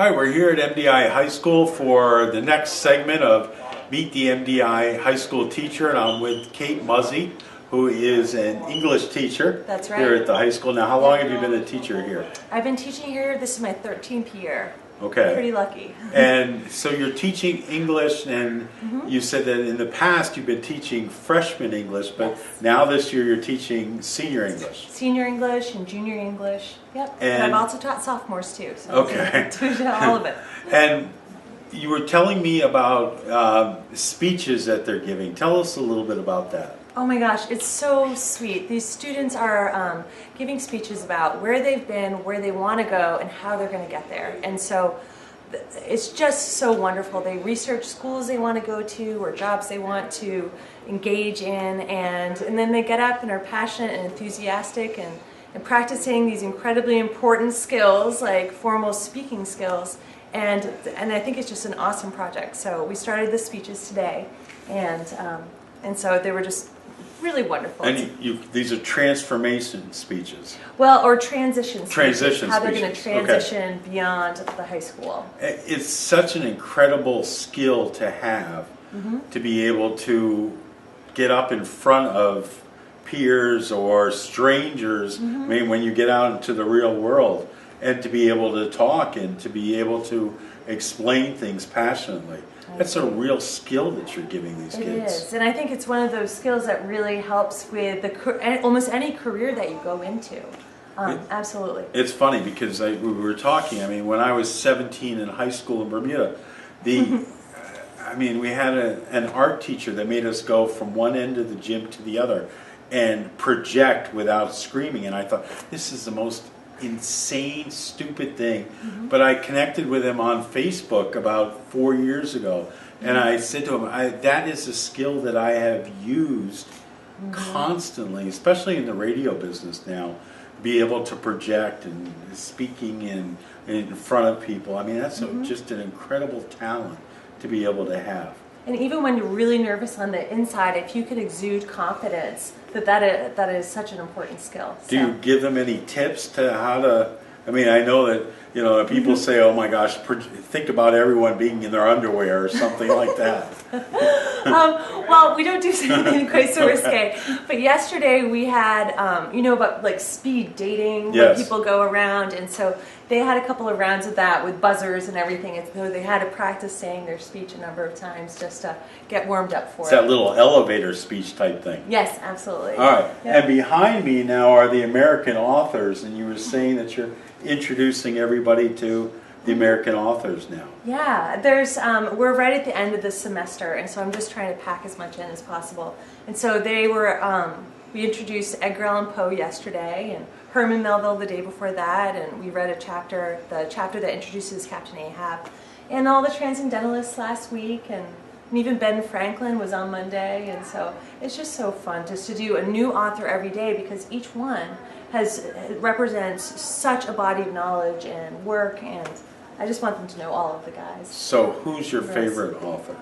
Hi, we're here at MDI High School for the next segment of Meet the MDI High School Teacher, and I'm with Kate Muzzy, who is an English teacher. That's right. Here at the high school. Now, how long have you been a teacher here? I've been teaching here, this is my 13th year. Okay. Pretty lucky. And so you're teaching English, and you said that in the past you've been teaching freshman English, but now this year you're teaching senior English. Senior English and junior English, yep. And I've also taught sophomores too. So okay. All of it. And you were telling me about speeches that they're giving. Tell us a little bit about that. Oh my gosh, it's so sweet. These students are giving speeches about where they've been, where they want to go, and how they're going to get there. And so it's just so wonderful. They research schools they want to go to or jobs they want to engage in, and then they get up and are passionate and enthusiastic and practicing these incredibly important skills like formal speaking skills. And I think it's just an awesome project. So we started the speeches today, and so they were just really wonderful. And these are transformation speeches. Well, or transition speeches. Transition how they're speeches. going to transition beyond the high school. It's such an incredible skill to have, to be able to get up in front of peers or strangers, I mean, when you get out into the real world, and to be able to talk and to be able to explain things passionately. That's a real skill that you're giving these kids. It is, and I think it's one of those skills that really helps with almost any career that you go into. Absolutely. It's funny because we were talking, I mean, when I was 17 in high school in Bermuda, I mean, we had an art teacher that made us go from one end of the gym to the other and project without screaming, and I thought, this is the most insane, stupid thing. But I connected with him on Facebook about 4 years ago, and I said to him, that is a skill that I have used constantly, especially in the radio business now, be able to project and speaking in front of people. I mean, that's just an incredible talent to be able to have. And even when you're really nervous on the inside, if you can exude confidence, that is such an important skill. Do you give them any tips to how to? I mean, I know that people say, "Oh my gosh, think about everyone being in their underwear" or something like that. Well, we don't do anything quite so risque. But yesterday we had, about like speed dating, where people go around, and so they had a couple of rounds of that with buzzers and everything. And so they had to practice saying their speech a number of times just to get warmed up for it. It's that little elevator speech type thing. Yes, absolutely. All right. Yep. And behind me now are the American authors, and you were saying that you're introducing everybody to the American authors now. Yeah, we're right at the end of the semester, and so I'm just trying to pack as much in as possible. And so we introduced Edgar Allan Poe yesterday, and Herman Melville the day before that, and we read the chapter that introduces Captain Ahab, and all the Transcendentalists last week, and even Ben Franklin was on Monday, and so it's just so fun just to do a new author every day, because each one represents such a body of knowledge and work, and I just want them to know all of the guys. So who's your favorite author?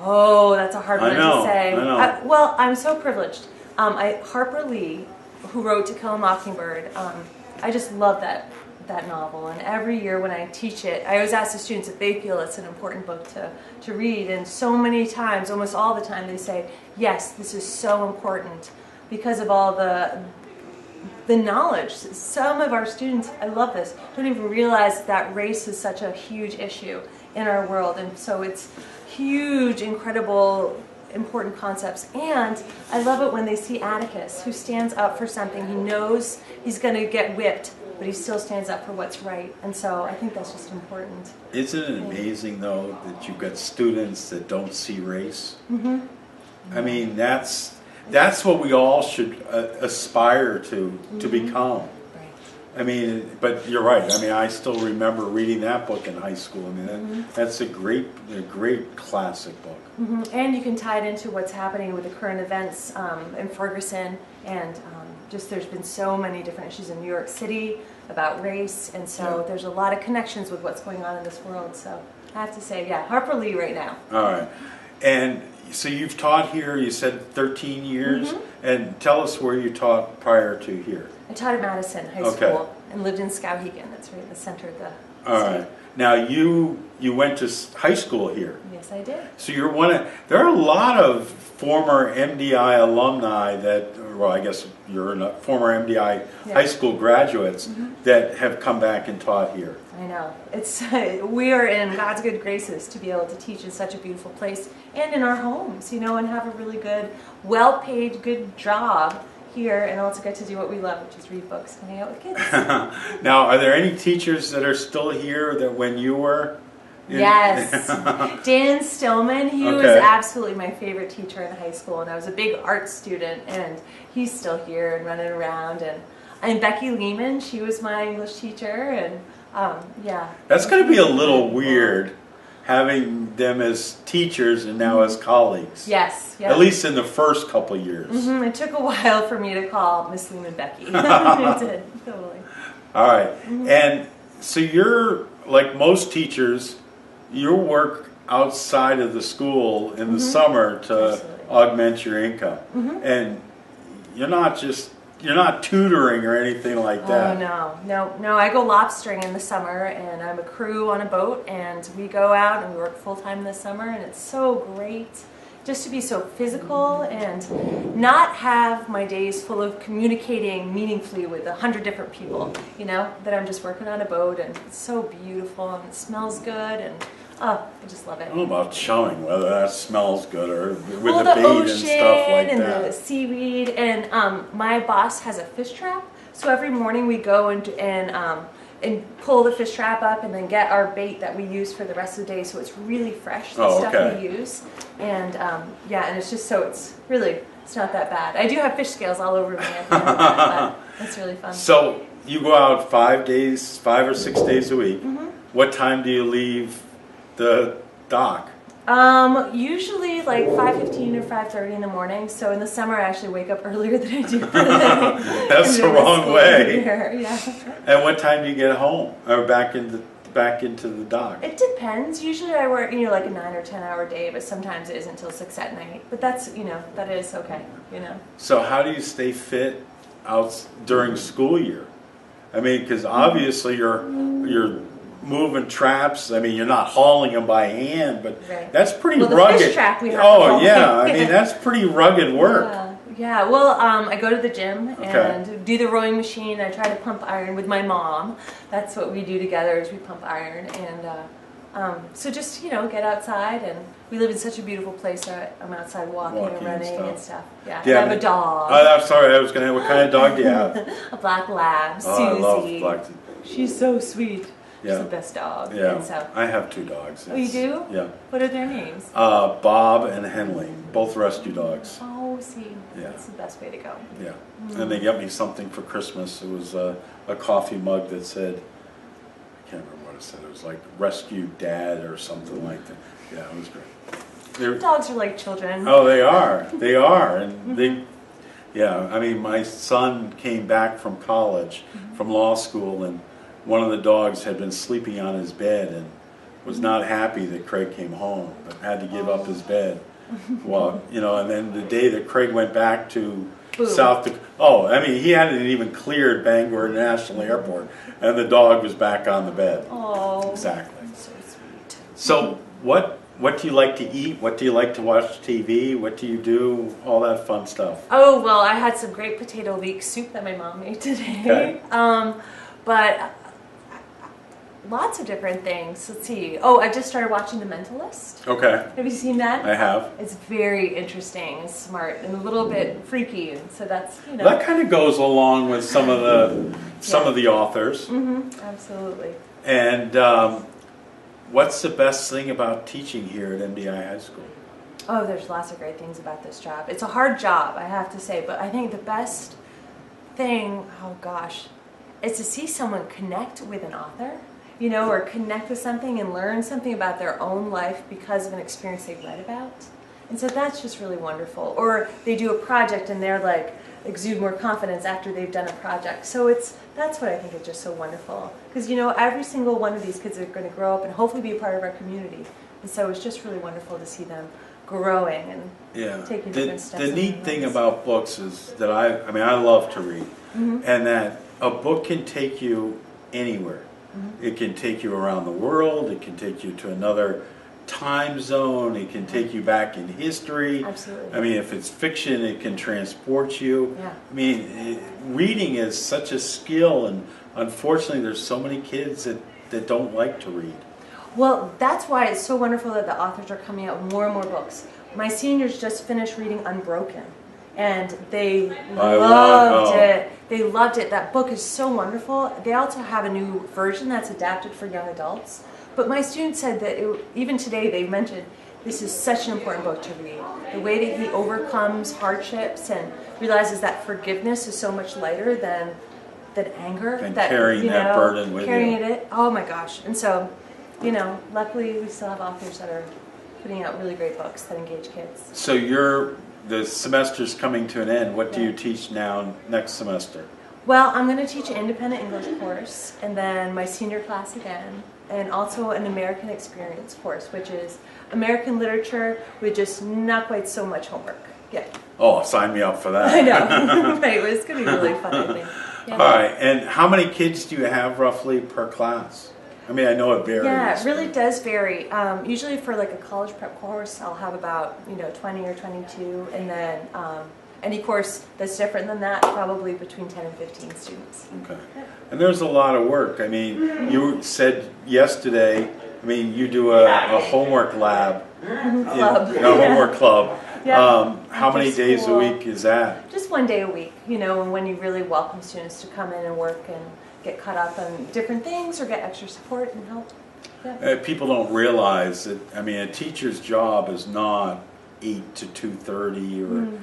Oh, that's a hard one to say. I know. Well, I'm so privileged. Harper Lee, who wrote To Kill a Mockingbird, I just love that novel, and every year when I teach it, I always ask the students if they feel it's an important book to read, and so many times, almost all the time, they say, yes, this is so important because of all the knowledge. Some of our students, I love this, don't even realize that race is such a huge issue in our world, and so it's huge, incredible, important concepts. And I love it when they see Atticus, who stands up for something. He knows he's going to get whipped, but he still stands up for what's right, and so I think that's just important. Isn't it amazing, though, that you've got students that don't see race? I mean, that's what we all should aspire to become. Right. I mean, but you're right. I mean, I still remember reading that book in high school. I mean, that's a great classic book. And you can tie it into what's happening with the current events in Ferguson, and just there's been so many different issues in New York City about race, and so there's a lot of connections with what's going on in this world. So I have to say, yeah, Harper Lee right now. All right. And so you've taught here, you said 13 years, and tell us where you taught prior to here. I taught at Madison High School and lived in Skowhegan. That's right in the center of the All right. Now you went to high school here. Yes, I did. So you're one of, there are a lot of former MDI alumni that, well, I guess you're former MDI high school graduates that have come back and taught here. I know. It's we are in God's good graces to be able to teach in such a beautiful place and in our homes, you know, and have a really good, well-paid, good job here, and also get to do what we love, which is read books and hang out with kids. Now, are there any teachers that are still here that when you were? Yes. Dan Stillman, he was absolutely my favorite teacher in high school, and I was a big art student, and he's still here and running around. And Becky Lehman, she was my English teacher, and yeah. That's going to be a little weird, having them as teachers and now as colleagues. Yes. Yep. At least in the first couple years. It took a while for me to call Miss Lehman Becky. It did, totally. All right. And so you're, like most teachers, you work outside of the school in the summer to augment your income. And you're not tutoring or anything like that. Oh, no. I go lobstering in the summer, and I'm a crew on a boat, and we go out and we work full-time in the summer, and it's so great just to be so physical and not have my days full of communicating meaningfully with 100 different people, you know, that I'm just working on a boat, and it's so beautiful, and it smells good, and I just love it. I don't know about showing whether that smells good or with well, the bait ocean and stuff like and that. The seaweed, and my boss has a fish trap, so every morning we go and pull the fish trap up and then get our bait that we use for the rest of the day, so it's really fresh, the stuff we use. And yeah, and it's just so it's not that bad. I do have fish scales all over me at the end of that, but it's really fun. So you go out 5 or 6 days a week. What time do you leave the dock? Usually like 5:15 or 5:30 in the morning. So in the summer, I actually wake up earlier than I do. That's the wrong way. Yeah. And what time do you get home or back into the dock? It depends. Usually I work, like a 9 or 10 hour day, but sometimes it is until 6 at night. But that's, that is okay. So how do you stay fit out during school year? I mean, because obviously you're moving traps. I mean, you're not hauling them by hand, but that's pretty rugged. The fish trap we have to haul. Yeah. I mean, that's pretty rugged work. Yeah. Well, I go to the gym and do the rowing machine. I try to pump iron with my mom. That's what we do together, is we pump iron. And so just, get outside. And we live in such a beautiful place, so I'm outside walking and running and stuff. Yeah. And I have a dog. Oh, I'm sorry. I was going to. What kind of dog do you have? A black lab, Susie. I love black. She's so sweet. She's Yeah. the best dog. Yeah, And so, I have 2 dogs. oh, you do? Yeah. What are their names? Bob and Henley, both rescue dogs. Oh, see, Yeah. that's the best way to go. Yeah, and they got me something for Christmas. It was a coffee mug that said, I can't remember what it said. It was like Rescue Dad or something like that. Yeah, it was great. Dogs are like children. Oh, they are. They are, and they. Yeah, I mean, my son came back from college, from law school, and one of the dogs had been sleeping on his bed and was not happy that Craig came home, but had to give up his bed. Well, and then the day that Craig went back to South Dakota, I mean, he hadn't even cleared Bangor National Airport, and the dog was back on the bed. Oh, exactly. So sweet. So, what do you like to eat? What do you like to watch TV? What do you do? All that fun stuff. Oh, well, I had some great potato leek soup that my mom made today. Okay. But lots of different things. Let's see. Oh, I just started watching The Mentalist. Okay. Have you seen that? I have. It's very interesting and smart and a little bit freaky, and so that's That kind of goes along with some of the authors. Absolutely. And what's the best thing about teaching here at MDI High School? Oh, there's lots of great things about this job. It's a hard job, I have to say, but I think the best thing, is to see someone connect with an author. Or connect with something and learn something about their own life because of an experience they've read about. And so that's just really wonderful. Or they do a project and they're like, exude more confidence after they've done a project. So that's what I think is just so wonderful. Because, every single one of these kids are going to grow up and hopefully be a part of our community. And so it's just really wonderful to see them growing and taking different steps. The neat thing about books is that I love to read. And that a book can take you anywhere. It can take you around the world. It can take you to another time zone. It can take you back in history. Absolutely. I mean, if it's fiction, it can transport you. Yeah. I mean, reading is such a skill, and unfortunately, there's so many kids that don't like to read. Well, that's why it's so wonderful that the authors are coming out with more and more books. My seniors just finished reading Unbroken, and they loved it. They loved it. That book is so wonderful. They also have a new version that's adapted for young adults. But my students said that even today they mentioned this is such an important book to read. The way that he overcomes hardships and realizes that forgiveness is so much lighter than anger. And carrying that burden with you. Carrying it. Oh my gosh. And so, luckily we still have authors that are putting out really great books that engage kids. So the semester's coming to an end. What do you teach now next semester? Well, I'm going to teach an independent English course, and then my senior class again, and also an American Experience course, which is American literature with just not quite so much homework. Yeah. Oh, sign me up for that. I know. Right. Well, it's going to be really fun, I think. Yeah. All right. And how many kids do you have roughly per class? I mean, I know it varies. Yeah, it really does vary. Usually for like a college prep course, I'll have about 20 or 22, and then any course that's different than that, probably between 10 and 15 students. Okay. And there's a lot of work. I mean, you said yesterday, you do a homework lab. Club. A homework club. Yeah. How many days a week is that? Just 1 day a week, and when you really welcome students to come in and work and get caught up on different things or get extra support and help. Yeah. People don't realize that, a teacher's job is not 8 to 2:30 or,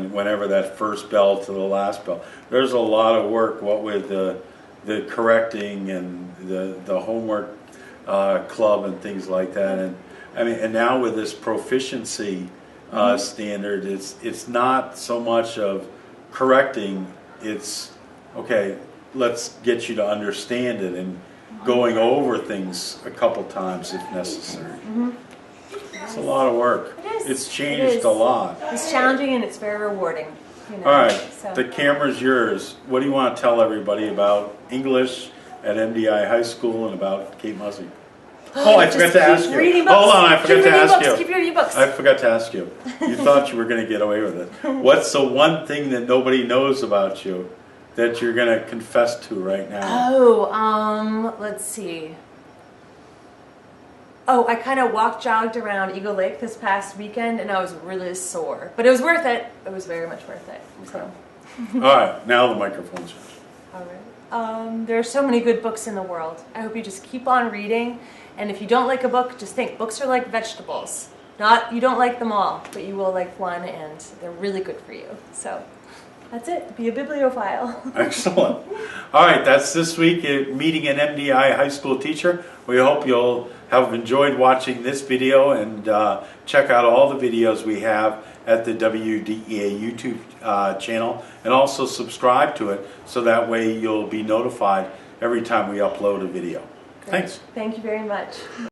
whenever that first bell to the last bell. There's a lot of work, what with the correcting and the homework club and things like that. And now with this proficiency standard, it's not so much of correcting, it's, okay, let's get you to understand it and going over things a couple times if necessary. It's a lot of work. It is. It's changed a lot. It's challenging and it's very rewarding. All right, so. The camera's yours. What do you want to tell everybody about English at MDI High School and about Kate Muzzy? Oh, I forgot to ask you. Hold on, I forgot to ask you. Keep reading books. I forgot to ask you. You thought you were going to get away with it. What's the one thing that nobody knows about you that you're going to confess to right now? Oh, let's see. Oh, I kind of jogged around Eagle Lake this past weekend, and I was really sore. But it was worth it. It was very much worth it. So. All right, now the microphone's yours. All right. There are so many good books in the world. I hope you just keep on reading. And if you don't like a book, just think books are like vegetables. You don't like them all, but you will like one, and they're really good for you. So that's it. Be a bibliophile. Excellent. All right, that's this week at Meeting an MDI High School Teacher. We hope you'll have enjoyed watching this video, and check out all the videos we have at the WDEA YouTube channel, and also subscribe to it so that way you'll be notified every time we upload a video. Great. Thanks. Thank you very much.